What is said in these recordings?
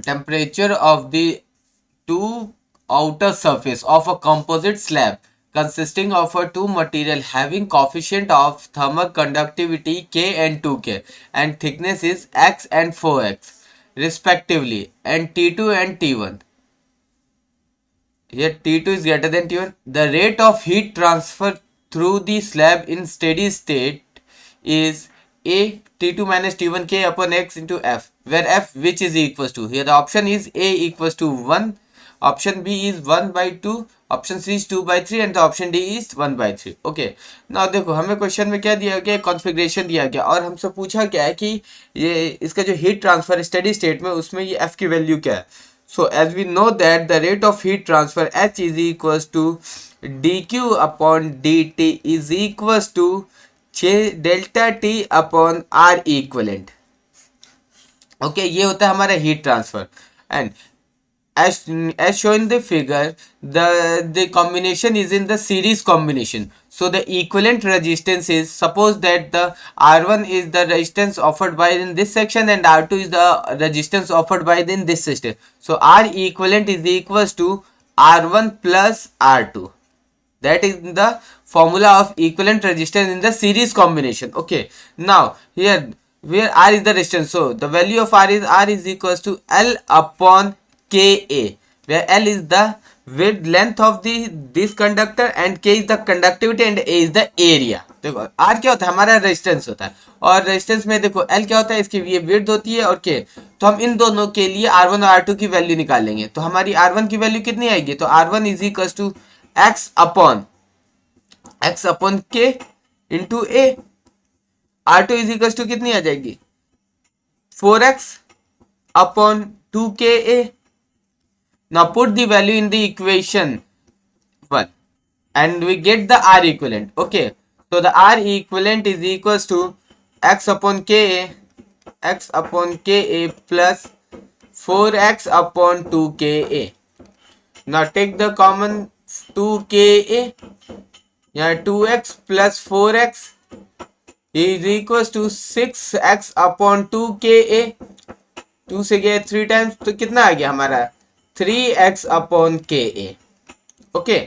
temperature of the two outer surface of a composite slab consisting of a two material having coefficient of thermal conductivity K and 2K and thickness is X and 4X respectively, and T2 and T1. Here T2 is greater than T1. The rate of heat transfer through the slab in steady state is A T2 minus T1 K upon X into F, where F which is equals to, here the option is A equals to 1, option B is 1 by 2, option C is 2 by 3 and the option D is 1 by 3. Okay, ना देखो हमें question में क्या दिया गया, configuration दिया गया और हमसे पूछा क्या है कि ये इसका जो हीट ट्रांसफर स्टेडी स्टेट में उसमें ये F की वैल्यू क्या है. So as we know that the rate of heat transfer H is equals to dq upon dt is equals to delta T upon R equivalent. Okay, ये होता है हमारा heat transfer. And as shown in the figure, the combination is in the series combination. So the equivalent resistance is, suppose that the R1 is the resistance offered by in this section and R2 is the resistance offered by in this section. So R equivalent is equals to R1 plus R2. That is the formula of equivalent resistance in the series combination. Okay, now here where R is the resistance, so the value of R is equals to L upon Ka, where L is the width length of this conductor and K is the conductivity and A is the area. देखो R क्या होता है, हमारा resistance होता है, और resistance में देखो L क्या होता है, इसकी ये विड्थ होती है और K. तो हम इन दोनों के लिए R1 और R2 की वैल्यू निकालेंगे. तो हमारी R1 की वैल्यू कितनी आएगी, तो R1 is equal to x upon K into A. R2 is equal to कितनी आ जाएगी, 4x upon 2Ka. Now put the value in the equation 1 and we get the R equivalent. Okay, so the R equivalent is equals to x upon Ka plus 4x upon 2Ka. Now take the common 2Ka, यहाँ 2x plus 4x is equals to 6x upon 2Ka. 2 से गया 3 times, तो कितना आ गया हमारा 3x upon Ka. Okay,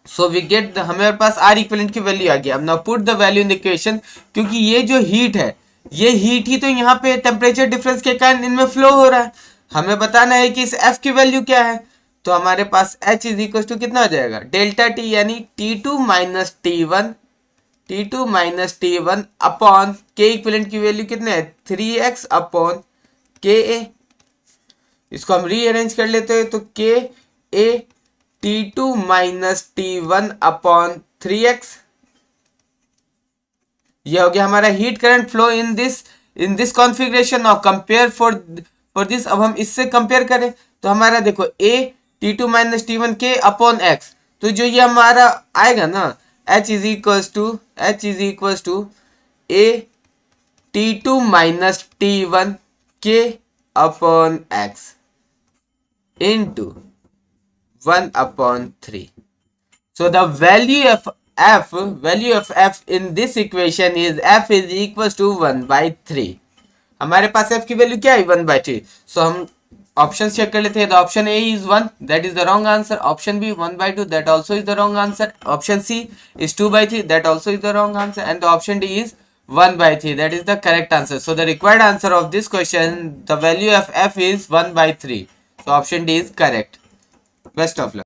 so we get हमारे पास R equivalent की वैल्यू आ गया. अब now put the value in the equation, क्योंकि ये जो हीट है, ये हीट ही तो यहाँ पे टेम्परेचर डिफरेंस के कारण इनमें फ्लो हो रहा है. हमें बताना है कि इस F की वैल्यू क्या है. तो हमारे पास H इज इक्वल टू कितना आ जाएगा, डेल्टा T यानी T2 minus T1 upon K equivalent की वैल्यू कितने है, 3x अपॉन Ka. इसको हम रीअरेंज कर लेते हैं, तो Ka T2 minus T1 upon 3x. यह हो गया हमारा heat current flow in this configuration. Of compare for this. अब हम इससे कंपेयर करें तो हमारा देखो A T2 minus T1 K upon x. तो जो ये हमारा आएगा ना, H is equals to A T2 minus T1 K upon x into 1 upon 3. So the value of F in this equation is F is equals to 1 by 3. हमारे पास F की value क्या है, 1 by 3. So हम option check कर लेते हैं. तो option A is 1, that is the wrong answer. Option B 1 by 2, that also is the wrong answer. Option C is 2 by 3, that also is the wrong answer. And the option D is 1 by 3, that is the correct answer. So the required answer of this question, the value of F is 1 by 3. So option D is correct. Best of luck.